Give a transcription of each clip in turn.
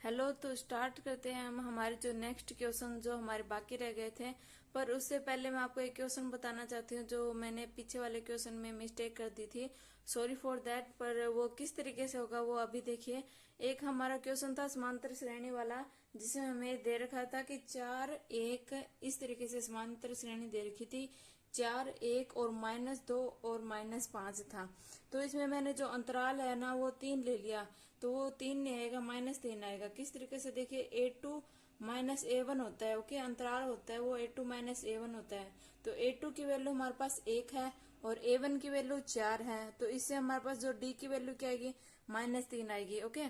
Hello. तो start करते हैं हम हमारे जो नेक्स्ट क्वेश्चन जो हमारे बाकी रह गए थे। पर उससे पहले मैं आपको एक क्वेश्चन बताना चाहती हूँ जो मैंने पीछे वाले क्वेश्चन में मिस्टेक कर दी थी। Sorry for that. पर वो किस तरीके से होगा वो अभी देखिए। एक हमारा क्वेश्चन था समांतर श्रेणी वाला, जिसमें हमें दे रखा था कि 4 1 इस तरीके से समांतर श्रेणी दे रखी थी। 4 1 और -2 और -5 था। तो इसमें मैंने जो अंतराल है ना वो 3 ले लिया। तो वो 3 नहीं आएगा, -3 आएगा। किस तरीके से देखिए, A2 -A1 होता है। ओके, अंतराल होता है वो A2 -A1 होता है। तो A2 की वैल्यू हमारे पास 1 है और A1 की वैल्यू 4 है। तो इससे हमारे पास जो D की वैल्यू क्या आएगी, -3 आएगी। ओके,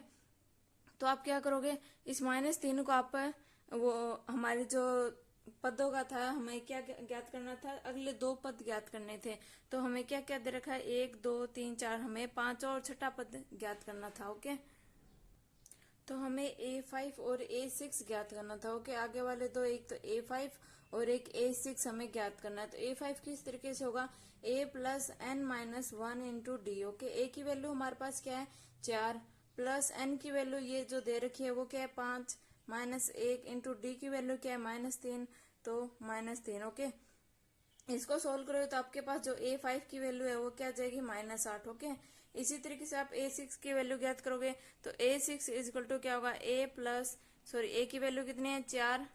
तो आप क्या करोगे, इस -3 को आप वो हमारे जो पदों का था, हमें क्या ज्ञात करना था, अगले 2 पद ज्ञात करने थे। तो हमें क्या क्या दे रखा है, 1 2 3 4, हमें 5 और छठा पद ज्ञात करना था। ओके, तो हमें A5 और A6 ज्ञात करना था। ओके, आगे वाले दो, एक तो A5 और एक A6 हमें ज्ञात करना है। तो A5 किस तरीके से होगा, A + n-1 into D. Okay, A की वैल्यू हमारे पास क्या है, 4, प्लस n की वैल्यू ये जो दे रखी है वो क्या है, 5, -1 इंटू डी की वैल्यू क्या है, -3, तो -3। ओके, इसको सोल्व करोगे तो आपके पास जो A5 की वैल्यू है वो क्या आ जाएगी, -8। ओके, इसी तरीके से आप A6 की वैल्यू ज्ञात करोगे तो A6 इक्वल टू क्या होगा, A की वैल्यू कितनी है, 4,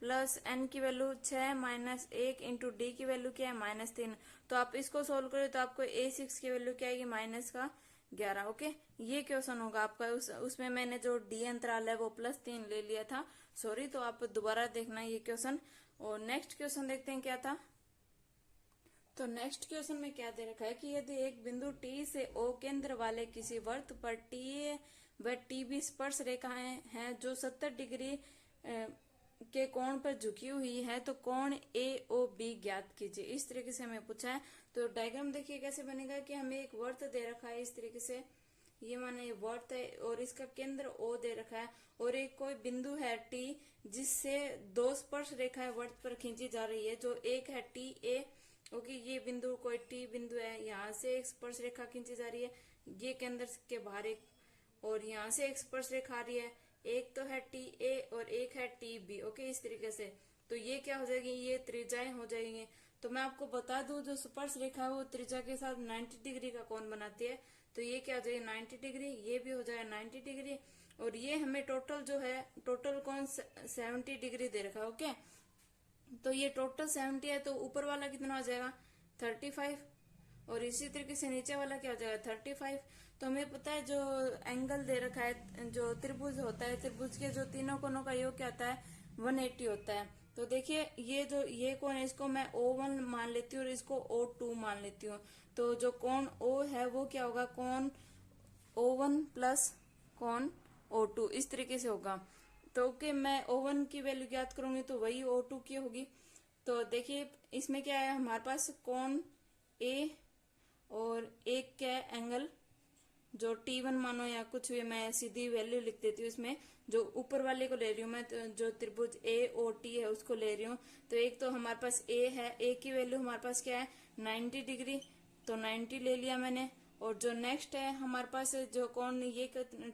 प्लस n की वैल्यू 6 -1 इंटू डी की वैल्यू क्या है, -3। तो आप इसको सोल्व करोगे तो आपको A6 की वैल्यू क्या आएगी, -11। ओके, ये क्वेश्चन होगा आपका। उसमें मैंने जो डी अंतराल है वो +3 ले लिया था। सॉरी, तो आप दोबारा देखना ये क्वेश्चन। और नेक्स्ट क्वेश्चन देखते हैं क्या था। तो नेक्स्ट क्वेश्चन में क्या दे रखा है कि यदि एक बिंदु टी से ओ केंद्र वाले किसी वृत्त पर टी ए व टी बी स्पर्श रेखाएं हैं जो 70 डिग्री के कोण पर झुकी हुई है, तो कोण ए ओ बी ज्ञात कीजिए। इस तरीके से हमें पूछा है। तो डायग्राम देखिए कैसे बनेगा कि हमें एक वृत्त दे रखा है इस तरीके से, ये माने वृत्त है और इसका केंद्र ओ दे रखा है और एक कोई बिंदु है टी जिससे 2 स्पर्श रेखाएं वृत्त पर खींची जा रही है। जो एक है टी ए, ओके, ये बिंदु कोई टी बिंदु है, यहाँ से एक स्पर्श रेखा खींची जा रही है, ये केंद्र के बाहर एक, और यहाँ से एक स्पर्श रेखा आ रही है। एक तो है टी ए और एक है टी बी। ओके, इस तरीके से। तो ये क्या हो जाएगी, ये त्रिज्याएं हो जाएंगे। तो मैं आपको बता दूं, जो स्पर्श रेखा है वो त्रिज्या के साथ 90 डिग्री का कोण बनाती है। तो ये क्या हो जाएगी, 90 डिग्री, ये भी हो जाएगा 90 डिग्री। और ये हमें टोटल जो है, टोटल कोण 70 डिग्री दे रखा है। ओके, तो ये टोटल 70 है, तो ऊपर वाला कितना हो जाएगा, 35। और इसी तरीके से नीचे वाला क्या हो जाएगा, 35। तो हमें पता है जो एंगल दे रखा है, जो त्रिभुज होता है, त्रिभुज के जो तीनों कोणों का योग क्या होता है, 180 होता है। तो देखिए, ये कोण है, इसको मैं O1 मान लेती हूँ और इसको O2 मान लेती हूँ। तो जो कोण O है वो क्या होगा, कोण O1 प्लस कोण O2, इस तरीके से होगा। तो ओके, मैं O1 की वैल्यू ज्ञात करूंगी तो वही O2 की होगी। तो देखिए इसमें क्या है, हमारे पास कोण A और एक क्या है, एंगल जो T1 मानो या कुछ भी, मैं सीधी वैल्यू लिख देती हूँ इसमें। जो ऊपर वाले को ले रही हूँ मैं, तो जो त्रिभुज AOT है उसको ले रही हूँ। तो एक तो हमारे पास A है, A की वैल्यू हमारे पास क्या है, 90 डिग्री, तो 90 ले लिया मैंने। और जो नेक्स्ट है हमारे पास जो कोण ये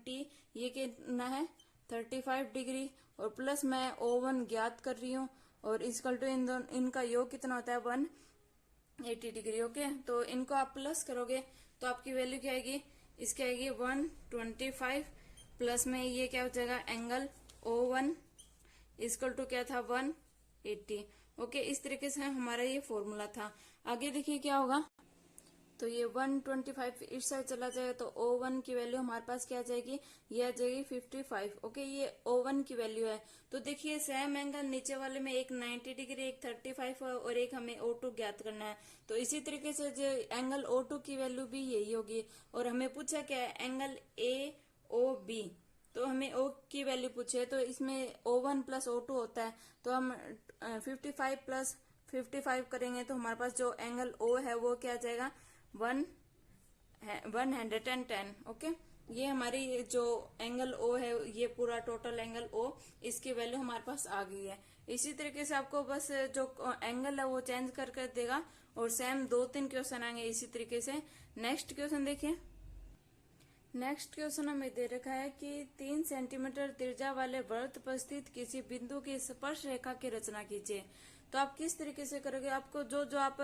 T, ये कितना है, 35 डिग्री, और प्लस मैं O1 ज्ञात कर रही हूँ और इक्वल टू इनका योग कितना होता है, 180 डिग्री। ओके, तो इनको आप प्लस करोगे तो आपकी वैल्यू क्या आएगी, इसकी आएगी 125, प्लस में ये क्या हो जाएगा, एंगल O1 इक्वल टू क्या था, 180। ओके, इस तरीके से हमारा ये फॉर्मूला था। आगे देखिए क्या होगा। तो ये 125 इस साइड चला जाएगा तो O1 की वैल्यू हमारे पास क्या आ जाएगी, ये आ जाएगी 55। ओके, ये O1 की वैल्यू है। तो देखिए सेम एंगल नीचे वाले में एक 90 डिग्री, एक 35 और एक हमें O2 ज्ञात करना है। तो इसी तरीके से जो एंगल O2 की वैल्यू भी यही होगी। और हमें पूछा क्या है, एंगल AOB। तो हमें O की वैल्यू पूछे, तो इसमें O1 प्लस O2 होता है। तो हम 55 प्लस 55 करेंगे तो हमारे पास जो एंगल O है वो क्या आ जाएगा, 110। ओके, ये हमारी जो एंगल O है, ये पूरा टोटल एंगल O, इसकी वैल्यू हमारे पास आ गई है। इसी तरीके से आपको बस जो एंगल है वो चेंज कर देगा और सेम 2-3 क्वेश्चन आएंगे इसी तरीके से। नेक्स्ट क्वेश्चन देखिए। नेक्स्ट क्वेश्चन हमें दे रखा है कि 3 सेंटीमीटर त्रिज्या वाले वृत्त पर स्थित किसी बिंदु की स्पर्श रेखा की रचना कीजिए। तो आप किस तरीके से करोगे, आपको जो जो आप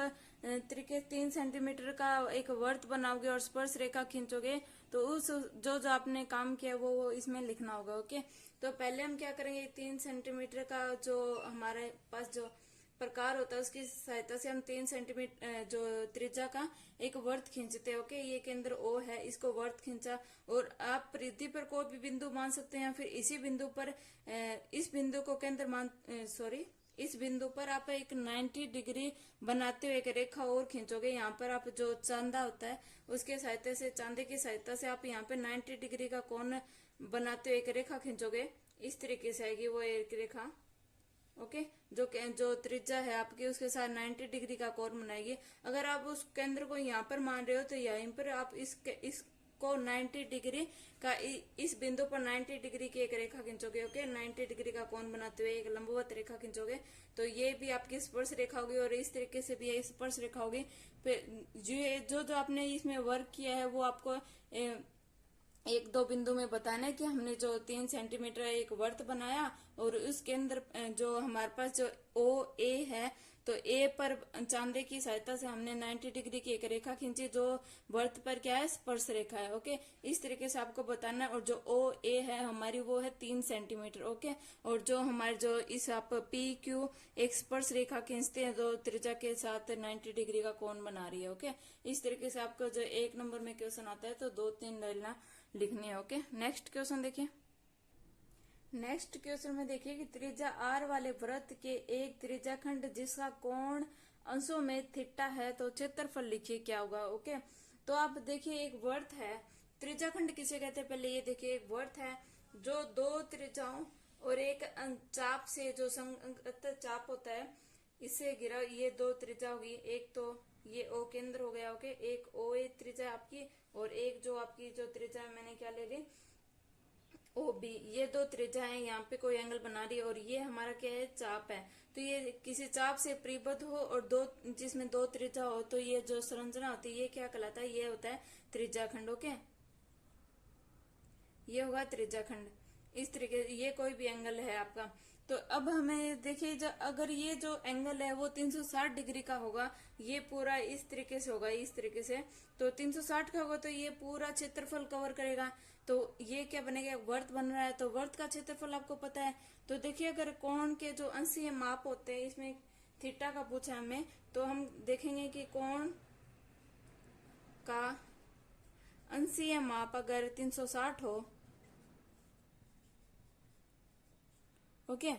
तरीके 3 सेंटीमीटर का एक वृत्त बनाओगे और स्पर्श रेखा खींचोगे, तो उस जो जो आपने काम किया वो इसमें लिखना होगा। ओके, तो पहले हम क्या करेंगे, 3 सेंटीमीटर का जो हमारे पास जो प्रकार होता है उसकी सहायता से हम 3 सेंटीमीटर जो त्रिज्या का एक वृत्त खींचते हैं। ओके, ये केंद्र O है, इसको वृत्त खींचा, और आप परिधि पर कोई भी बिंदु मान सकते हैं, फिर इसी बिंदु पर इस बिंदु को केंद्र मान इस बिंदु पर आप एक 90 डिग्री बनाते हुए एक रेखा और खींचोगे। यहाँ पर आप जो चांदा होता है उसके सहायता से, चांदे की सहायता से आप यहाँ पे 90 डिग्री का कोण बनाते हुए एक रेखा खींचोगे। इस तरीके से आएगी वो एक रेखा। ओके, जो त्रिज्या है आपकी उसके साथ 90 डिग्री का कोण बनाएगी। अगर आप उस केंद्र को यहाँ पर मान रहे हो तो यहीं पर आप इसको 90 डिग्री का इस बिंदु पर 90 डिग्री की एक रेखा खींचोगे। ओके, 90 डिग्री का कोण बनाते हुए एक लंबवत रेखा खींचोगे, तो ये भी आपकी स्पर्श रेखा होगी, और इस तरीके से भी ये स्पर्श रेखा होगी। जो जो आपने इसमें वर्क किया है वो आपको एक दो बिंदु में बताना है कि हमने जो 3 सेंटीमीटर एक वृत्त बनाया, और उसके अंदर जो हमारे पास जो OA है, तो A पर चांदे की सहायता से हमने 90 डिग्री की एक रेखा खींची, जो वृत्त पर क्या है, स्पर्श रेखा है। ओके, इस तरीके से आपको बताना है। और जो OA है हमारी वो है 3 सेंटीमीटर। ओके, और जो हमारे जो इस आप PQ एक स्पर्श रेखा खींचते हैं जो त्रिज्या के साथ 90 डिग्री का कोण बना रही है। ओके, इस तरीके से आपको जो 1 नंबर में क्वेश्चन आता है तो 2-3 लाइनें लिखनी है। ओके, नेक्स्ट क्वेश्चन देखिए। नेक्स्ट क्वेश्चन में देखिए कि त्रिज्या R वाले वृत्त के एक त्रिज्या खंड जिसका कोण अंशों में थीटा है, तो क्षेत्रफल लिखिए क्या होगा। ओके, तो आप देखिए एक वृत्त है, त्रिज्या खंड किसे कहते हैं, पहले ये देखिए एक वृत्त है जो 2 त्रिज्याओं और एक चाप से, जो संगत चाप होता है इससे घिरा, ये 2 त्रिज्या होगी। एक तो ये O केंद्र हो गया। ओके, एक OA त्रिज्या आपकी, और एक जो आपकी जो त्रिज्या मैंने क्या ले ली, OB। ये 2 त्रिज्या है, यहाँ पे कोई एंगल बना रही है, और ये हमारा क्या है, चाप है। तो ये किसी चाप से परिबद्ध हो और जिसमें 2 त्रिज्या हो, तो ये जो संरचना होती है ये क्या कहलाता है, ये होता है त्रिज्या खंड। ओके, ये होगा त्रिज्या खंड। इस तरीके ये कोई भी एंगल है आपका। तो अब हमें देखिए, अगर ये जो एंगल है वो 360 डिग्री का होगा, ये पूरा इस तरीके से होगा, इस तरीके से, तो 360 का होगा तो ये पूरा क्षेत्रफल कवर करेगा। तो ये क्या बनेगा, वृत्त बन रहा है, तो वृत्त का क्षेत्रफल आपको पता है। तो देखिए अगर कोण के जो अंशीय माप होते हैं, इसमें थीटा का पूछा हमें, तो हम देखेंगे कि कोण का अंशीय माप अगर 360 हो, ओके,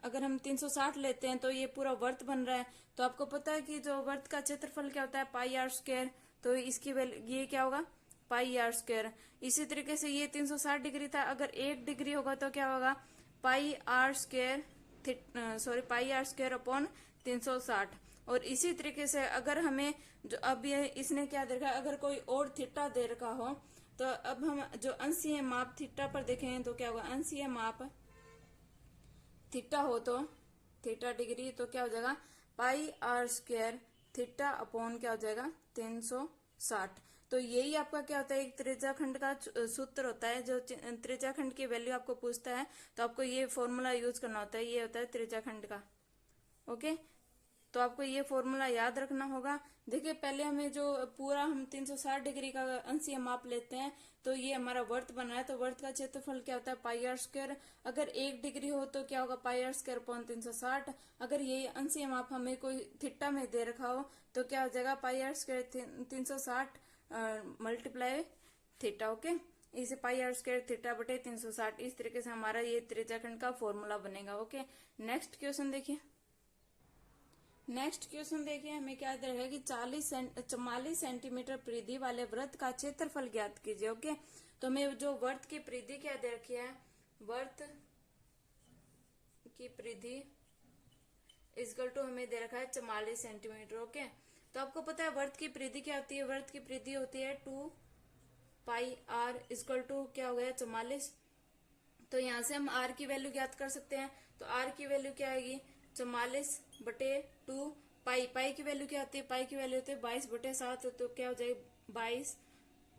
अगर हम 360 लेते हैं तो ये पूरा वृत्त बन रहा है। तो आपको पता है कि जो वृत्त का क्षेत्रफल क्या होता है, πr²। तो इसकी वैल्यू ये क्या होगा, πr²। इसी तरीके से ये 360 डिग्री था, अगर 1 डिग्री होगा तो क्या होगा, πr² अपॉन 360। और इसी तरीके से अगर हमें जो अब ये इसने क्या दे रखा है, अगर कोई और थीटा दे रखा हो, तो अब हम जो अंशीय माप थीटा पर देखें तो क्या होगा, अंशीय माप थीटा हो तो थीटा डिग्री, तो क्या हो जाएगा, πr² थीटा अपॉन क्या हो जाएगा, 360। तो यही आपका क्या होता है, एक त्रिज्याखंड का सूत्र होता है। जो त्रिज्याखंड की वैल्यू आपको पूछता है तो आपको ये फॉर्मूला यूज करना होता है, ये होता है त्रिज्याखंड का। ओके, तो आपको ये फॉर्मूला याद रखना होगा। देखिए पहले हमें जो पूरा हम 360 डिग्री का अंशीय माप लेते हैं, तो ये हमारा वृत्त बना है, तो वृत्त का क्षेत्रफल क्या होता है, πr²। अगर 1 डिग्री हो तो क्या होगा, πr² अपॉन 360। अगर ये अंशीय माप हमें कोई थीटा में दे रखा हो तो क्या हो जाएगा, πr² 360 मल्टीप्लाई थीटा। ओके, इसे πr² थीटा बटे 360। इस तरीके से हमारा ये त्रिज्याखंड का फॉर्मूला बनेगा। ओके, नेक्स्ट क्वेश्चन देखिए। नेक्स्ट क्वेश्चन देखिए, हमें क्या दे रखा है कि 44 सेंटीमीटर परिधि वाले वृत्त का क्षेत्रफल ज्ञात कीजिए। ओके, तो हमें जो वृत्त की परिधि क्या दे रखी है, वृत्त की परिधि इक्वल टू हमें दे रखा है 44 सेंटीमीटर। ओके, तो आपको पता है वृत्त की परिधि क्या होती है, वृत्त की परिधि होती है 2πr इक्वल टू क्या हो गया, 44। तो यहाँ से हम r की वैल्यू ज्ञात कर सकते हैं। तो r की वैल्यू क्या आएगी, 44 बटे 2 पाई। पाई की वैल्यू क्या होती है, पाई की वैल्यू होती है 22 बटे 7। तो क्या हो जाएगा 22,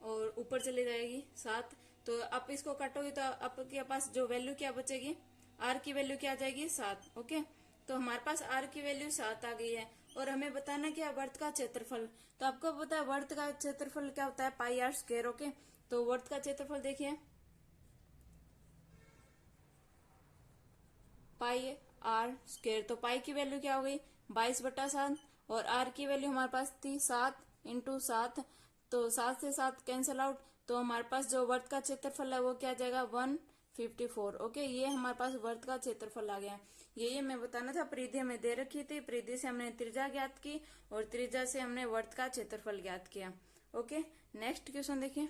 और ऊपर चली जाएगी 7। तो आप इसको काटोगे तो आपके पास जो वैल्यू क्या बचेगी, आर की वैल्यू क्या आ जाएगी 7। ओके, तो हमारे पास आर की वैल्यू 7 आ गई है। और हमें बताना क्या, वर्त का क्षेत्रफल। तो आपको पता है वर्त का क्षेत्रफल क्या होता है, पाई आर स्क्वायर। ओके, तो वर्त का क्षेत्रफल देखिए पाई आर स्क्वायर। तो पाई की वैल्यू क्या हो गई 22/7 और आर की वैल्यू हमारे पास थी 7 इंटू 7। तो 7 से 7 कैंसिल आउट, तो हमारे पास जो वर्त का क्षेत्रफल है वो क्या आ जाएगा 154। ओके, ये हमारे पास वर्त का क्षेत्रफल आ गया। ये मैं बताना था, परिधि हमें दे रखी थी, परिधि से हमने त्रिज्या ज्ञात की और त्रिज्या से हमने वर्त का क्षेत्रफल ज्ञात किया। ओके, नेक्स्ट क्वेश्चन देखिए।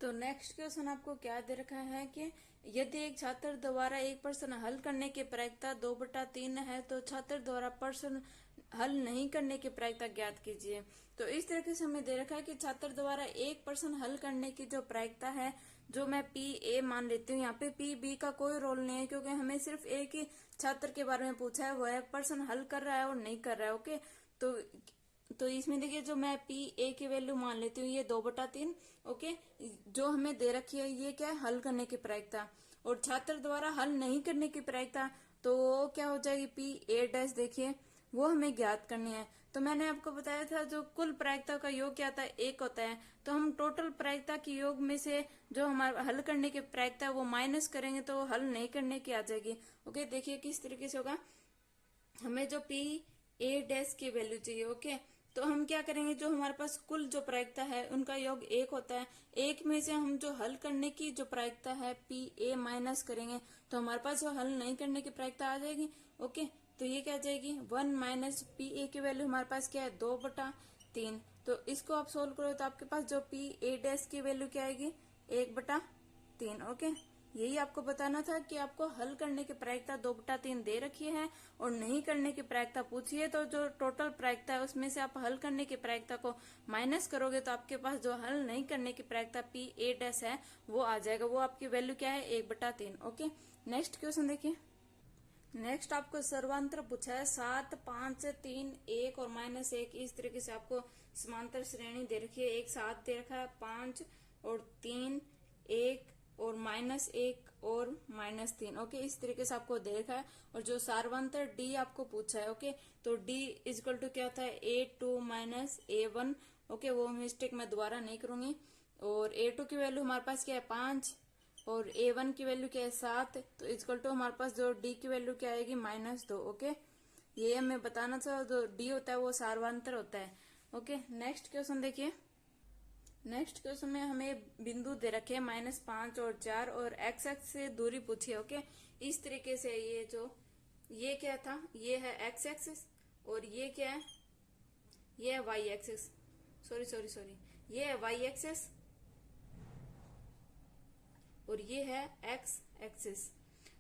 तो नेक्स्ट क्वेश्चन आपको क्या दे रखा है कि यदि एक छात्र द्वारा एक प्रश्न हल करने की प्रायिकता 2/3 है तो छात्र द्वारा प्रश्न हल नहीं करने की प्रायिकता ज्ञात कीजिए। तो इस तरीके से हमें दे रखा है कि छात्र द्वारा एक प्रश्न हल करने की जो प्रायिकता है, जो मैं पी ए मान लेती हूँ, यहाँ पे पी बी का कोई रोल नहीं है क्योंकि हमें सिर्फ एक ही छात्र के बारे में पूछा है, वह प्रश्न हल कर रहा है और नहीं कर रहा है। ओके, तो इसमें देखिए जो मैं पी ए की वैल्यू मान लेती हूँ ये 2/3। ओके, जो हमें दे रखी है ये क्या है, हल करने की प्रायिकता। और छात्र द्वारा हल नहीं करने की प्रायिकता तो क्या हो जाएगी पी ए डैश, देखिए वो हमें ज्ञात करनी है। तो मैंने आपको बताया था जो कुल प्रायिकता का योग क्या होता है 1 होता है। तो हम टोटल प्रायिकता के योग में से जो हमारा हल करने की प्रायिकता है वो माइनस करेंगे तो हल नहीं करने की आ जाएगी। ओके, देखिए किस तरीके से होगा, हमें जो पी ए डैश की वैल्यू चाहिए। ओके, तो हम क्या करेंगे, जो हमारे पास कुल जो प्रायिकता है उनका योग 1 होता है, 1 में से हम जो हल करने की जो प्रायिकता है पी ए माइनस करेंगे तो हमारे पास जो हल नहीं करने की प्रायिकता आ जाएगी। ओके, तो ये क्या आ जाएगी 1 माइनस पी ए की वैल्यू हमारे पास क्या है 2/3। तो इसको आप सोल्व करो तो आपके पास जो पी ए डैश की वैल्यू क्या आएगी 1/3। ओके, यही आपको बताना था कि आपको हल करने की प्रायिकता 2/3 दे रखी है और नहीं करने की प्रायिकता पूछी है। तो जो टोटल प्रायिकता है उसमें से आप हल करने की प्रायिकता को माइनस करोगे तो आपके पास जो हल नहीं करने की प्रायिकता पी ए डैश है वो आ जाएगा, वो आपकी वैल्यू क्या है 1/3। ओके, नेक्स्ट क्वेश्चन देखिए। नेक्स्ट आपको सर्वांतर पूछा है 7, 5, 3, 1 और -1। इस तरीके से आपको समांतर श्रेणी दे रखी है, एक 7 दे रखा है, 5 और 3, 1 और -1 और -3। ओके, इस तरीके से आपको दे रखा है। और जो सार्वंतर डी आपको पूछा है, ओके, तो डी इजकल टू क्या होता है A2 माइनस A1। ओके, वो मिस्टेक मैं दोबारा नहीं करूंगी। और A2 की वैल्यू हमारे पास क्या है 5 और A1 की वैल्यू क्या है 7। तो इजकल टू हमारे पास जो D की वैल्यू क्या आएगी -2। ओके, ये हमें बताना था, जो D होता है वो सार्वंतर होता है। ओके, नेक्स्ट क्वेश्चन देखिए। नेक्स्ट क्वेश्चन में हमें बिंदु दे रखे हैं -5 और 4 और एक्स एक्स से दूरी पूछी है। ओके, इस तरीके से ये क्या था, ये है एक्स एक्सिस और ये क्या है, ये है वाई एक्सिस। सॉरी, ये है वाई एक्सिस और ये है एक्स एक्सिस।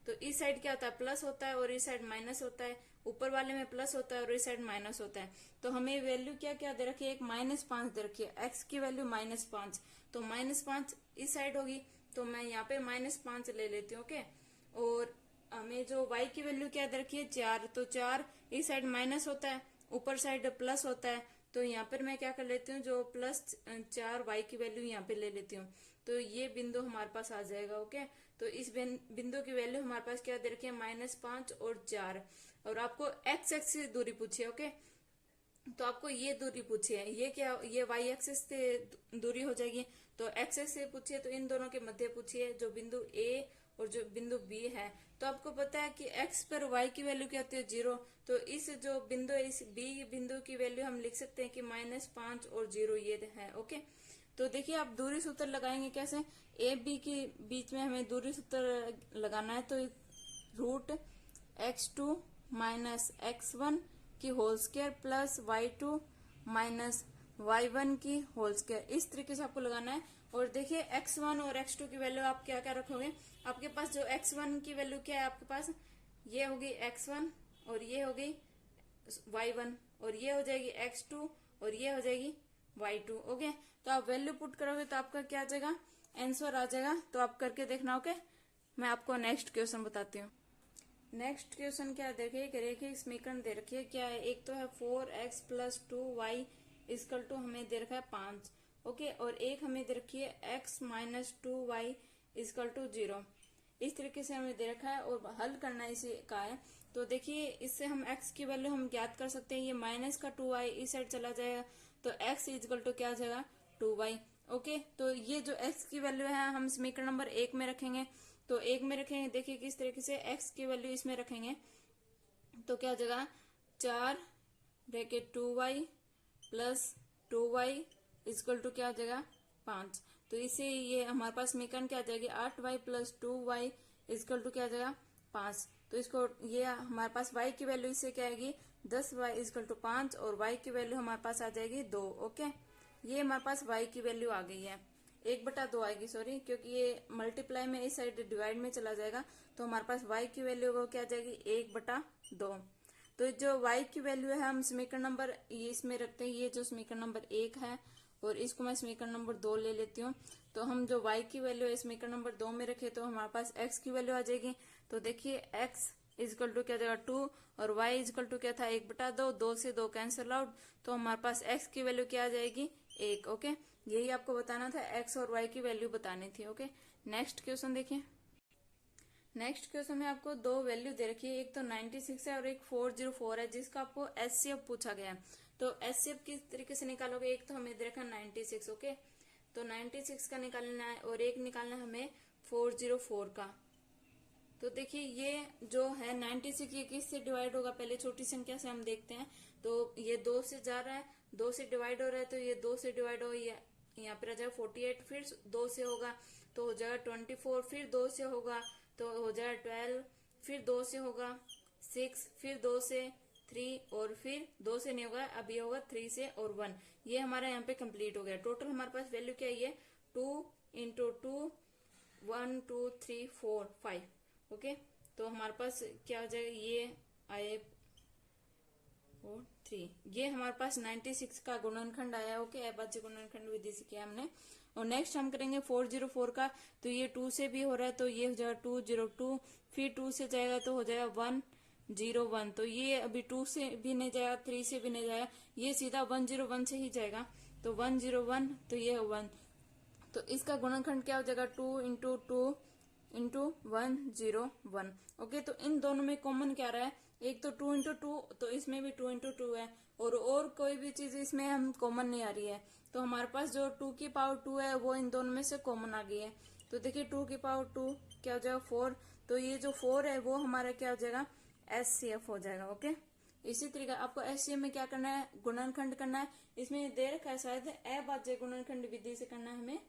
तो इस साइड क्या होता है प्लस होता है और इस साइड माइनस होता है, ऊपर वाले में प्लस होता है और इस साइड माइनस होता है। तो हमें वैल्यू क्या क्या दे रखी है, एक -5 दे रखी है, एक्स की वैल्यू -5। तो -5 इस साइड होगी तो मैं यहाँ पे -5 ले लेती हूँ। ओके, और हमें जो y की वैल्यू क्या दे रखी है 4। तो 4 इस साइड माइनस होता है, ऊपर साइड प्लस होता है। तो यहाँ पर मैं क्या कर लेती हूँ, जो +4y की वैल्यू यहाँ पे ले लेती हूँ। तो ये बिंदु हमारे पास आ जाएगा। ओके, तो इस बिंदु की वैल्यू हमारे पास क्या दे रखी है -5 और 4। और आपको एक्स एक्सिस से दूरी पूछी है। ओके, तो आपको ये दूरी पूछी है, ये क्या, ये वाई एक्सिस से दूरी हो जाएगी। तो एक्स एक्सिस से पूछिए तो इन दोनों के मध्य पूछिए, जो बिंदु ए और जो बिंदु बी है। तो आपको पता है कि x पर y की वैल्यू क्या होती है 0। तो इस जो बिंदु है, इस b बिंदु की वैल्यू हम लिख सकते हैं कि -5 और 0 ये है। ओके, तो देखिए आप दूरी सूत्र लगाएंगे कैसे, ए बी के बीच में हमें दूरी सूत्र लगाना है। तो √x2 माइनस x1 की whole square plus y2 minus y1 की होल स्क्वायर, इस तरीके से आपको लगाना है। और देखिए x1 और x2 की वैल्यू आप क्या क्या रखोगे, आपके पास जो x1 की वैल्यू क्या है, आपके पास ये होगी x1 और ये होगी y1 और ये हो जाएगी x2 और ये हो जाएगी y2। ओके, तो आप वैल्यू पुट करोगे तो आपका क्या आ जाएगा, आंसर आ जाएगा। तो आप करके देखना। ओके, मैं आपको नेक्स्ट क्वेश्चन बताती हूँ। नेक्स्ट क्वेश्चन क्या देखिए, रेखीय समीकरण दे रखी है क्या है, एक तो है 4x + 2y इक्वल टू हमें दे रखा है 5 ओके, और एक हमें दे रखी है x minus 2y is equal to 0। इस तरीके से हमें दे रखा है और हल करना इसी का है। तो देखिए इससे हम x की वैल्यू हम ज्ञात कर सकते हैं। ये माइनस का 2y इस साइड चला जाएगा तो x इजकल टू क्या आ जाएगा 2y। ओके, तो ये जो x की वैल्यू है हम समीकरण नंबर 1 में रखेंगे। तो 1 में रखेंगे, देखिए किस तरीके से x की वैल्यू इसमें रखेंगे तो क्या हो जाएगा 4 bracket 2y plus 2y is equal to क्या हो जाएगा 5। तो इसे ये हमारे पास समीकरण क्या आ जाएगी 8y plus 2y is equal to क्या आ जाएगा 5। तो इसको ये हमारे पास y की वैल्यू इससे क्या आएगी 10y इजकल टू 5 और y की वैल्यू हमारे पास आ जाएगी 2। ओके, ये हमारे पास y की वैल्यू आ गई है 1/2 आएगी, सॉरी, क्योंकि ये मल्टीप्लाई में इस साइड डिवाइड में चला जाएगा तो हमारे पास y की वैल्यू वो क्या आ जाएगी 1/2। तो जो y की वैल्यू है हम समीकरण नंबर ये इसमें रखते हैं। ये जो समीकरण नंबर 1 है और इसको मैं समीकरण नंबर 2 ले लेती हूँ। तो हम जो y की वैल्यू है समीकरण नंबर 2 में रखे तो हमारे पास x की वैल्यू आ जाएगी। तो देखिए x इजकल टू क्या जाएगा 2 और y इजकल टू क्या था 1/2। 2 से 2 कैंसिल आउट तो हमारे पास x की वैल्यू क्या आ जाएगी 1। ओके, यही आपको बताना था, x और y की वैल्यू बतानी थी। ओके, नेक्स्ट क्वेश्चन देखिए। नेक्स्ट क्वेश्चन में आपको दो वैल्यू दे रखी है, एक तो 96 है और एक 404 है, जिसका आपको एचसीएफ पूछा गया है। तो एचसीएफ किस तरीके से निकालोगे, एक तो हमें दे रखा 96। ओके, तो 96 का निकालना है और एक निकालना है हमें 404 का। तो देखिए ये जो है 96 ये किससे डिवाइड होगा, पहले छोटी संख्या से हम देखते हैं। तो ये 2 से जा रहा है, 2 से डिवाइड हो रहा है तो ये 2 से डिवाइड हो, यहाँ पर आ जाएगा 48, फिर 2 से होगा तो हो जाएगा 24, फिर 2 से होगा तो हो जाएगा 12, फिर 2 से होगा 6, फिर 2 से 3 और फिर 2 से नहीं होगा, अब ये होगा 3 से और 1। ये हमारा यहाँ पे कंप्लीट हो गया। टोटल हमारे पास वैल्यू क्या है, 2 इंटू 2 1 2 3 4 5। ओके, तो हमारे पास क्या हो जाएगा, ये आए 4 3, ये हमारे पास 96 का गुणनखंड आया। ओके, अभाज्य गुणनखंड विधि से किया हमने। और नेक्स्ट हम करेंगे 404 का। तो ये 2 से भी हो रहा है तो ये हो जाएगा 202, फिर 2 से जाएगा तो हो जाएगा 101। तो ये अभी 2 से भी नहीं जाएगा, 3 से भी नहीं जाएगा, ये सीधा 101 से ही जाएगा। तो 101 तो ये 1, तो इसका गुणनखंड क्या हो जाएगा 2 इंटू 2 इंटू 101। ओके, तो इन दोनों में कॉमन क्या रहा है, एक तो 2 इंटू 2, तो इसमें भी 2 इंटू 2 है और कोई भी चीज इसमें हम कॉमन नहीं आ रही है। तो हमारे पास जो 2 की पावर 2 है वो इन दोनों में से कॉमन आ गई है। तो देखिए 2 की पावर 2 क्या हो जाएगा 4, तो ये जो 4 है वो हमारा क्या हो जाएगा एचसीएफ हो जाएगा। ओके, इसी तरीके आपको एचसीएफ में क्या करना है, गुणनखंड करना है। इसमें दे रखा है शायद अभाज्य गुणनखंड विधि से करना है हमें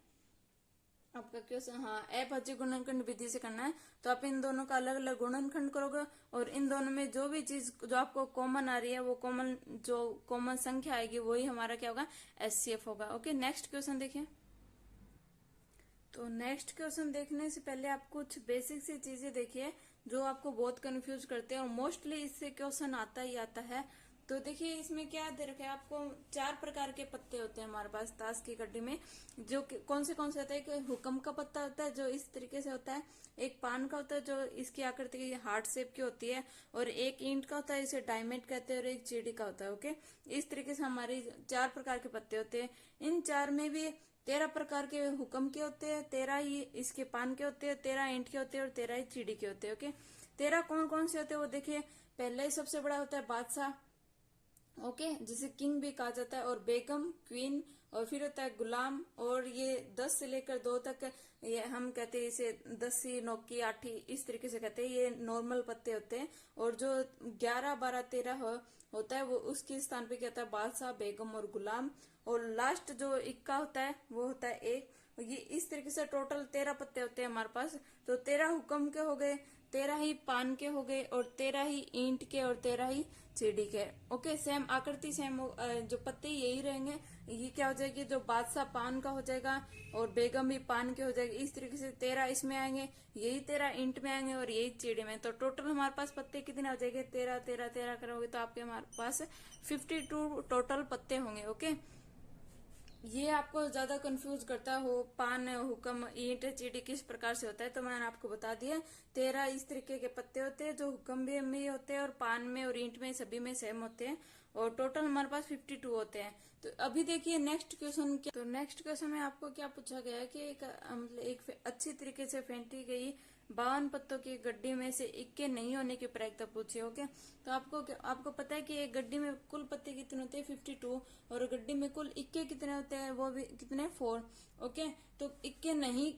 आपका क्वेश्चन, हाँ अभाज्य गुणनखंड विधि से करना है। तो आप इन दोनों का अलग अलग गुणनखंड करोगे और इन दोनों में जो भी चीज जो आपको कॉमन आ रही है वो कॉमन संख्या आएगी वही हमारा क्या होगा एचसीएफ होगा। ओके, नेक्स्ट क्वेश्चन देखिए। तो नेक्स्ट क्वेश्चन देखने से पहले आप कुछ बेसिक सी चीजें देखिए जो आपको बहुत कंफ्यूज करते हैं और मोस्टली इससे क्वेश्चन आता ही आता है। तो देखिए इसमें क्या दे रखा है, आपको 4 प्रकार के पत्ते होते हैं हमारे पास ताश की गड्डी में। जो कौन से होता है, एक हुक्म का पत्ता होता है जो इस तरीके से होता है, एक पान का होता है जो इसकी आकृति की हार्ट शेप की होती है, और एक ईंट का होता है इसे डायमंड कहते हैं, और एक चिड़ी का होता है। ओके, इस तरीके से हमारी 4 प्रकार के पत्ते होते हैं। इन 4 में भी 13 प्रकार के हुक्म के होते हैं, 13 ही इसके पान के होते हैं, 13 ईंट के होते हैं और 13 ही चिड़ी के होते हैं। ओके, 13 कौन कौन से होते हैं वो देखिए। पहले ही सबसे बड़ा होता है बादशाह, ओके, जिसे किंग भी कहा जाता है, और बेगम क्वीन, और फिर होता है गुलाम, और ये 10 से लेकर 2 तक ये हम कहते हैं इसे 10सी नौकी आठी इस तरीके से कहते हैं, ये नॉर्मल पत्ते होते हैं। और जो 11 12 13 होता है वो उसके स्थान पे क्या होता है बादशाह, बेगम और गुलाम, और लास्ट जो इक्का होता है वो होता है एक। ये इस तरीके से टोटल 13 पत्ते होते हैं हमारे पास। तो 13 हुक्म के हो गए, 13 ही पान के हो गए, और 13 ही ईंट के, और 13 ही चिड़ी के। ओके, सेम आकृति सेम जो पत्ते यही रहेंगे। ये क्या हो जाएगी, जो बादशाह पान का हो जाएगा और बेगम भी पान के हो जाएगी। इस तरीके से 13 इसमें आएंगे, यही 13 ईंट में आएंगे और यही चिड़ी में। तो टोटल हमारे पास पत्ते कितने हो जाएंगे 13 13 13 करोगे तो आपके हमारे पास 52 टोटल पत्ते होंगे। ओके, ये आपको ज्यादा कंफ्यूज करता हो पान हुक्म ईंट चिड़ी किस प्रकार से होता है, तो मैंने आपको बता दिया 13 इस तरीके के पत्ते होते हैं जो हुक्म में होते हैं और पान में और ईंट में सभी में सेम होते हैं। और टोटल हमारे पास 52 होते हैं। तो अभी देखिए नेक्स्ट क्वेश्चन क्या, तो नेक्स्ट क्वेश्चन में आपको क्या पूछा गया है कि एक अच्छी तरीके से फेंटी गई 52 पत्तों की गड्डी में से इक्के नहीं होने की प्रायिकता पूछी। ओके, तो आपको पता है कि एक गड्डी में कुल पत्ते कितने होते हैं 52, और गड्डी में कुल इक्के कितने होते हैं, वो भी कितने 4। ओके, तो इक्के नहीं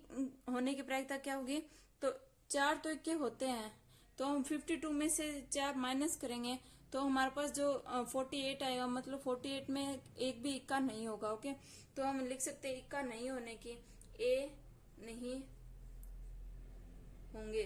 होने की प्रायिकता क्या होगी, तो 4 तो इक्के होते हैं, तो हम 52 में से 4 माइनस करेंगे तो हमारे पास जो 48 आएगा, मतलब 48 में एक भी इक्का नहीं होगा। ओके, तो हम लिख सकते हैं इक्का नहीं होने की, ए नहीं होंगे,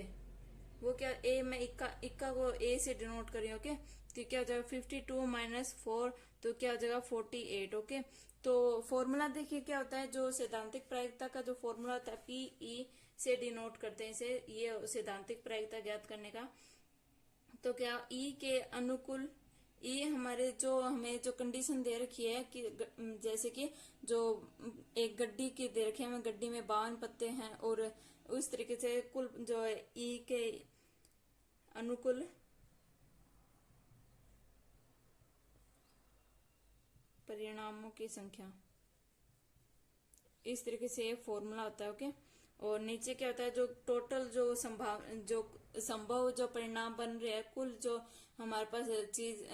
वो क्या, ए में इक्का को ए से डिनोट करें। ओके, तो क्या हो जाएगा 52 माइनस 4, तो क्या हो जाएगा 48। ओके, तो फॉर्मूला देखिए क्या होता है, जो सैद्धांतिक प्रायिकता का जो फॉर्मूला होता है पीई से डिनोट करते हैं इसे, ये सैद्धांतिक प्रायिकता ज्ञात करने का। तो क्या ई के अनुकूल, ई हमारे जो हमें जो कंडीशन दे रखी है कि जैसे कि जो एक गड्डी की दे रखी है, हमें गड्डी में 52 पत्ते हैं, और उस तरीके से कुल जो है ई के अनुकूल परिणामों की संख्या, इस तरीके से फॉर्मूला होता है। ओके, और नीचे क्या होता है, जो टोटल जो संभव जो परिणाम बन रहे हैं, कुल जो हमारे पास चीज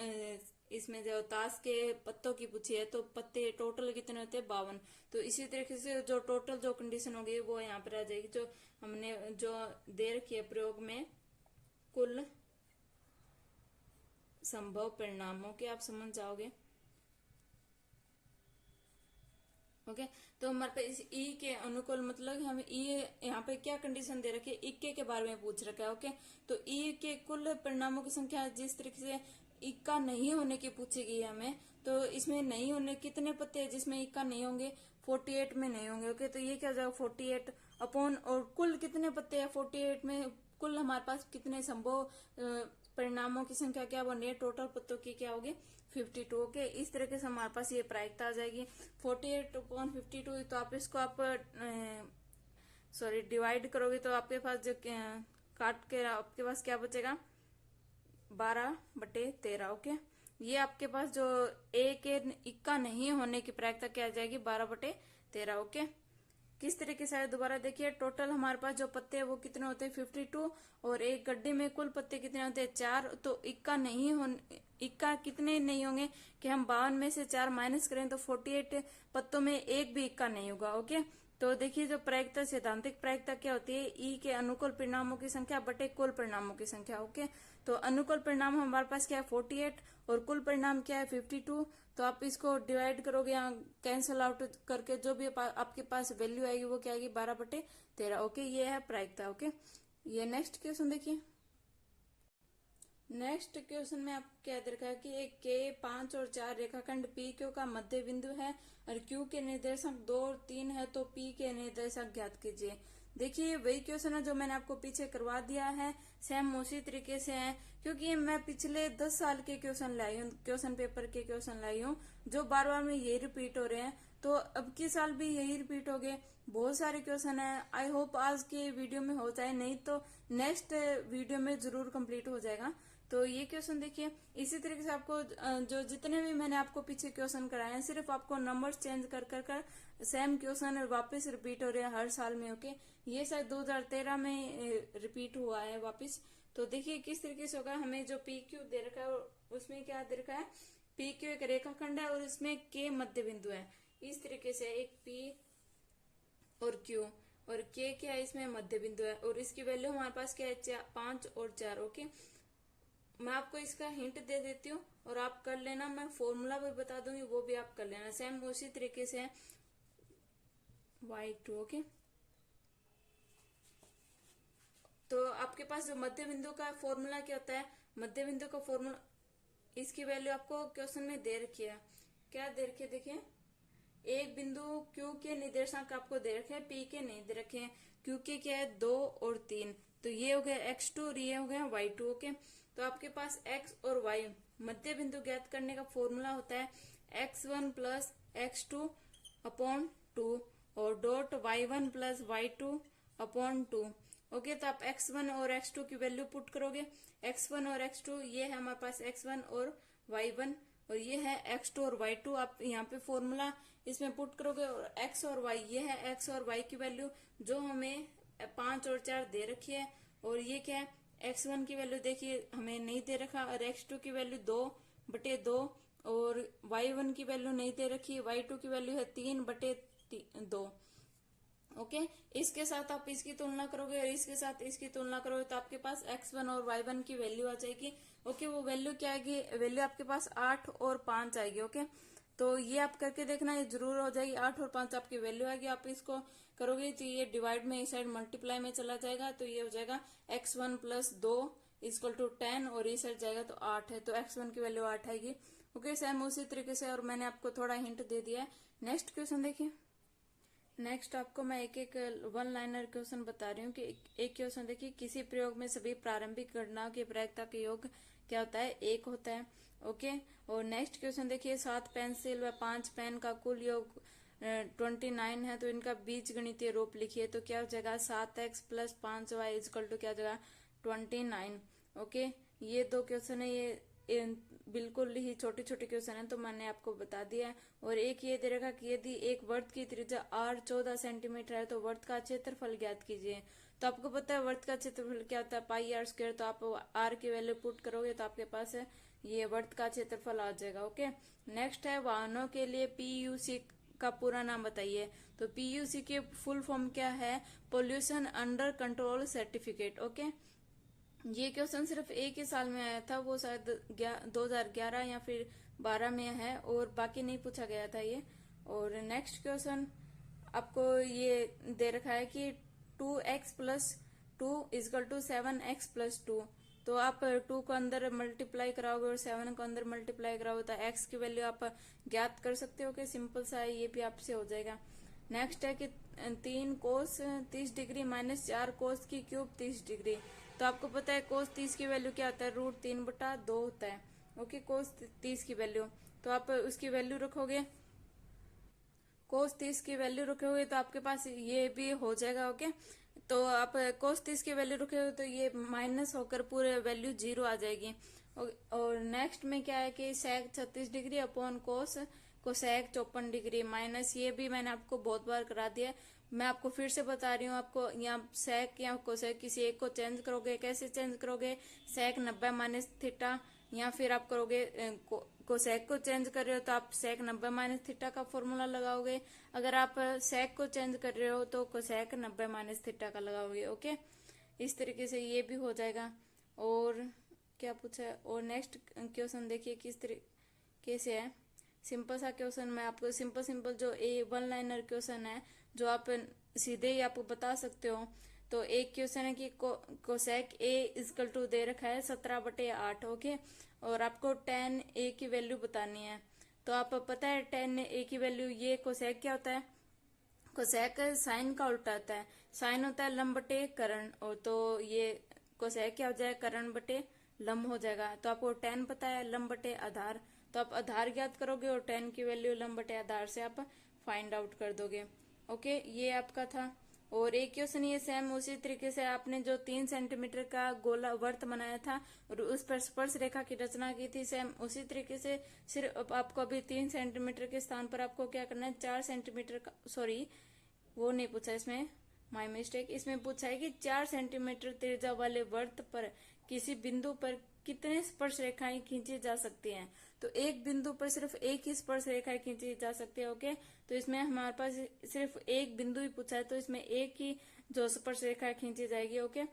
इसमें जो ताश के पत्तों की पूछी है, तो पत्ते टोटल कितने होते हैं 52। तो इसी तरीके से जो टोटल जो कंडीशन होगी वो यहाँ पर आ जाएगी, जो हमने जो दे रखी है प्रयोग में, कुल संभव परिणामों के, आप समझ जाओगे। ओके, तो हमारे पास ई के अनुकूल मतलब हम ई यहाँ पे क्या कंडीशन दे रखी है, इक्के के बारे में पूछ रखा है। ओके, तो ई के कुल परिणामों की संख्या जिस तरीके से इक्का नहीं होने की पूछी गई है हमें, तो इसमें नहीं होने कितने पत्ते हैं जिसमें इक्का नहीं होंगे, 48 में नहीं होंगे। ओके, तो ये क्या हो जाएगा 48 अपॉन, और कुल कितने पत्ते हैं 48 में, कुल हमारे पास कितने संभव परिणामों की संख्या क्या बन रही है, टोटल पत्तों की क्या होगी 52 के। इस तरीके से हमारे पास ये प्रायिकता आ जाएगी 48/52। तो आप इसको आप डिवाइड करोगे तो आपके पास जो काट के आपके पास क्या बचेगा 12/13। ओके, ये आपके पास जो ए के इक्का नहीं होने की प्रायिकता क्या आ जाएगी 12/13। ओके, किस तरीके से दोबारा देखिए, टोटल हमारे पास जो पत्ते हैं वो कितने होते हैं 52, और एक गड्ढे में कुल पत्ते कितने होते हैं 4। तो इक्का कितने नहीं होंगे कि हम 52 में से 4 माइनस करें तो 48 पत्तों में एक भी इक्का नहीं होगा। ओके, तो देखिए जो प्रायिकता सैद्धांतिक प्रायिकता क्या होती है, ई के अनुकूल परिणामों की संख्या बटे कुल परिणामों की संख्या। ओके, तो अनुकूल परिणाम हमारे पास क्या है 48, और कुल परिणाम क्या है 52। तो आप इसको डिवाइड करोगे या कैंसल आउट करके जो भी आपके पास वैल्यू आएगी वो क्या आएगी 12/13। ओके, ये है प्रायिकता। ओके, ये नेक्स्ट क्वेश्चन देखिए। नेक्स्ट क्वेश्चन में आपको क्या दे रखा है कि एक के 5 और 4 रेखाखंड पी क्यू का मध्य बिंदु है और क्यू के निर्देशक 2 और 3 है, तो पी के निर्देशक ज्ञात कीजिए। देखिए वही क्वेश्चन है जो मैंने आपको पीछे करवा दिया है, सेम उसी तरीके से है, क्योंकि मैं पिछले 10 साल के क्वेश्चन लाई हूँ, क्वेश्चन पेपर के क्वेश्चन लाई हूँ, जो बार बार में यही रिपीट हो रहे हैं, तो अब की साल भी यही रिपीट हो गए। बहुत सारे क्वेश्चन है, आई होप आज के वीडियो में हो जाए, नहीं तो नेक्स्ट वीडियो में जरूर कंप्लीट हो जाएगा। तो ये क्वेश्चन देखिए, इसी तरीके से आपको जो जितने भी मैंने आपको पीछे क्वेश्चन कराए हैं, सिर्फ आपको नंबर्स चेंज कर कर सेम क्वेश्चन वापस रिपीट हो रहे हैं हर साल में। ओके, ये शायद 2013 में रिपीट हुआ है वापस। तो देखिए किस तरीके से होगा, हमें जो पी क्यू दे रखा है उसमें क्या दे रखा है, पी क्यू एक रेखाखंड है और इसमें के मध्य बिंदु है। इस तरीके से एक पी और क्यू और के क्या है, इसमें मध्य बिंदु है, और इसकी वैल्यू हमारे पास क्या है 5 और 4। ओके, मैं आपको इसका हिंट दे देती हूँ और आप कर लेना, मैं फॉर्मूला भी बता दूंगी वो भी आप कर लेना, सेम उसी तरीके से है y2। ओके, तो आपके पास जो मध्य बिंदु का फॉर्मूला क्या होता है, मध्य बिंदु का फॉर्मूला, इसकी वैल्यू आपको क्वेश्चन में दे रखी है, क्या दे रखी है देखिए, एक बिंदु क्यू के निर्देशांक आपको दे रखे हैं, पी के नहीं दे रखे हैं, क्यू के क्या है 2 और 3, तो ये हो गया x2 और ये हो गया y2। ओके, तो आपके पास x और y मध्य बिंदु ज्ञात करने का फॉर्मूला होता है x1 प्लस x2 अपॉन 2 और dot y1 plus y2 upon 2। Okay, तो आप x1 और x2 की वैल्यू पुट करोगे, x1 और x2 ये है हमारे पास x1 और y1, और ये है x2 और y2। आप यहाँ पे फॉर्मूला इसमें पुट करोगे और x और y, ये है x और y की वैल्यू जो हमें 5 और 4 दे रखी है। और ये क्या है, x1 की वैल्यू देखिए हमें नहीं दे रखा, और x2 की वैल्यू 2/2, और y1 की वैल्यू नहीं दे रखी, y2 की वैल्यू है 3/2। ओके, इसके साथ आप इसकी तुलना करोगे और इसके साथ इसकी तुलना करोगे तो आपके पास x1 और y1 की वैल्यू आ जाएगी। ओके, वो वैल्यू क्या आएगी, वैल्यू आपके पास 8 और 5 आएगी। ओके, तो ये आप करके देखना, ये जरूर हो जाएगी। 8 और 5 आपकी वैल्यू आएगी। आप इसको करोगे तो ये डिवाइड में इस साइड मल्टीप्लाई में चला जाएगा, तो ये हो जाएगा x1 + 2 = 10, और इस साइड जाएगा तो 8 है, तो x1 की वैल्यू 8 आएगी। ओके, सेम उसी तरीके से, और मैंने आपको थोड़ा हिंट दे दिया है। नेक्स्ट क्वेश्चन देखिए। नेक्स्ट आपको मैं एक एक वन लाइनर क्वेश्चन बता रही हूँ कि एक क्वेश्चन देखिए, किसी प्रयोग में सभी प्रारंभिक गणनाओं की प्रायिकता का योग क्या होता है, 1 होता है। ओके, और नेक्स्ट क्वेश्चन देखिए, 7 पेंसिल व 5 पेन का कुल योग 29 है, तो इनका बीज गणितीय रूप लिखिए। तो क्या हो जाएगा, 7x + 5y = क्या हो जाएगा, 29। ओके, ये 2 क्वेश्चन है, ये बिल्कुल ही छोटे छोटे क्वेश्चन है, तो मैंने आपको बता दिया है। और एक ये दे रखा कि यदि एक वृत्त की त्रिज्या r 14 सेंटीमीटर है तो वृत्त का क्षेत्रफल ज्ञात कीजिए। तो आपको पता है वृत्त का क्षेत्रफल क्या होता है, πr²। तो आप r की वैल्यू पुट करोगे तो आपके पास है ये वृत्त का क्षेत्रफल आ जाएगा। ओके, नेक्स्ट है वाहनों के लिए PUC का पूरा नाम बताइए। तो PUC के फुल फॉर्म क्या है, pollution under control certificate. Okay, ये क्वेश्चन सिर्फ एक ही साल में आया था, वो शायद 2011 या फिर 12 में है, और बाकी नहीं पूछा गया था ये। और नेक्स्ट क्वेश्चन आपको ये दे रखा है कि 2x + 2 = 7x + 2। तो आप 2 को अंदर मल्टीप्लाई कराओगे और 7 को अंदर मल्टीप्लाई कराओगे तो x की वैल्यू आप ज्ञात कर सकते हो कि सिंपल सा है, ये भी आपसे हो जाएगा। नेक्स्ट है कि 3 cos 30 डिग्री - 4 cos की क्यूब 30 डिग्री। तो आपको पता है cos 30 की वैल्यू क्या होता है, √3/2 होता है। ओके, cos 30 की वैल्यू, तो आप उसकी वैल्यू रखोगे, cos 30 की वैल्यू रखोगे तो आपके पास ये भी हो जाएगा। ओके, तो आप cos 30 की वैल्यू रखोगे तो ये माइनस होकर पूरे वैल्यू 0 आ जाएगी। और नेक्स्ट में क्या है कि sec 36 degree upon cos sec 54 degree minus, ये भी मैंने आपको बहुत बार करा दिया है, मैं आपको फिर से बता रही हूँ। आपको यहाँ sec या cosec किसी एक को चेंज करोगे, कैसे चेंज करोगे, sec 90 - थीटा, या फिर आप करोगे कोसेक को चेंज कर रहे हो तो आप sec 90 - थीटा का फॉर्मूला लगाओगे। अगर आप sec को चेंज कर रहे हो तो कोसेक 90 - थीटा का लगाओगे। ओके, इस तरीके से ये भी हो जाएगा। और क्या पूछा है, और नेक्स्ट क्वेश्चन देखिए किस तरीके से है, सिंपल सा क्वेश्चन। मैं आपको सिंपल जो वन लाइनर क्वेश्चन है जो आप सीधे ही आपको बता सकते हो। तो एक क्वेश्चन है कि कोसेक A = दे रखा है 17/8। ओके, और आपको tan A की वैल्यू बतानी है। तो आप पता है tan A की वैल्यू, ये कोसेक क्या होता है, कोसेक साइन का उल्टा होता है, साइन होता है लंब बटे करण, और तो ये कोसेक क्या हो जाएगा, करण बटे लंब हो जाएगा। तो आपको tan पता है, लंब बटे आधार, तो आप आधार ज्ञात करोगे और tan की वैल्यू लंब बटे आधार से आप फाइंड आउट कर दोगे। ओके, ये आपका था। और एक क्वेश्चन ये सेम उसी तरीके से, आपने जो 3 सेंटीमीटर का गोला वर्त बनाया था और उस पर स्पर्श रेखा की रचना की थी, सेम उसी तरीके से सिर्फ आपको अभी 3 सेंटीमीटर के स्थान पर आपको क्या करना है, 4 सेंटीमीटर का, सॉरी वो नहीं पूछा इसमें, माय मिस्टेक, इसमें पूछा है कि 4 सेंटीमीटर त्रिज्या वाले वर्त पर किसी बिंदु पर कितने स्पर्श रेखाएं खींची जा सकती हैं। तो एक बिंदु पर सिर्फ एक ही स्पर्श रेखाएं खींची जा सकती है। ओके, तो इसमें हमारे पास सिर्फ एक बिंदु ही पूछा है, तो इसमें एक ही जो स्पर्श रेखा खींची जाएगी। ओके,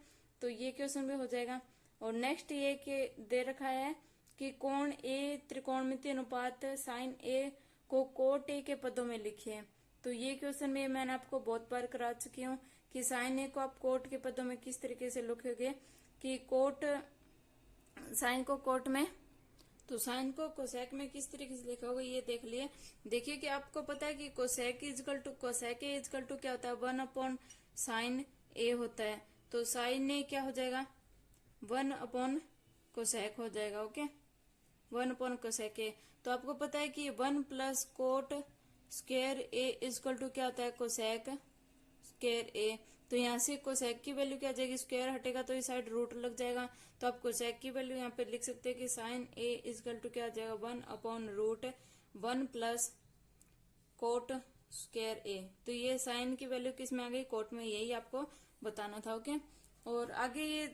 तो ये क्वेश्चन भी हो जाएगा। और नेक्स्ट ये कि दे रखा है कि कोण ए त्रिकोणमितीय अनुपात sin A को cot A के पदों में लिखिए। तो ये क्वेश्चन में मैंने आपको बहुत बार करा चुकी हूँ कि sin A को आप cot के पदों में किस तरीके से लिखोगे, कि cot साइन को कोट में, तो साइन को कोसेक में किस तरीके से लिखा होगा ये देख लिए। देखिए कि आपको पता है कि कोसेक कोसेक ए क्या होता है, 1/sin A होता है। तो साइन ए क्या हो जाएगा, 1/कोसेक हो जाएगा। ओके, 1/कोसेक ए। तो आपको पता है कि 1 + cot² A = क्या होता है, कोसेक² A। तो यहाँ से कोसेक की वैल्यू क्या आ जाएगी, स्क्वायर हटेगा तो इस साइड रूट लग जाएगा, तो आप कोसेक की वैल्यू यहाँ पे लिख सकते हैं कि साइन ए इजकल टू क्या आ जाएगा 1/√1 प्लस कोट स्क्वायर ए। तो ये साइन की वैल्यू किस में आ गई, कोट में, यही आपको बताना था। ओके, और आगे ये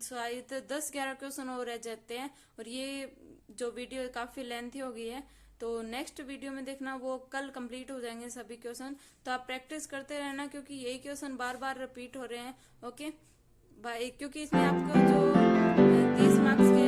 शायद 10-11 क्वेश्चन और रह जाते हैं, और ये जो वीडियो काफी लेंथी हो गई है, तो नेक्स्ट वीडियो में देखना, वो कल कंप्लीट हो जाएंगे सभी क्वेश्चन। तो आप प्रैक्टिस करते रहना, क्योंकि यही क्वेश्चन बार बार रिपीट हो रहे हैं। ओके बाय, क्योंकि इसमें आपको जो 30 मार्क्स के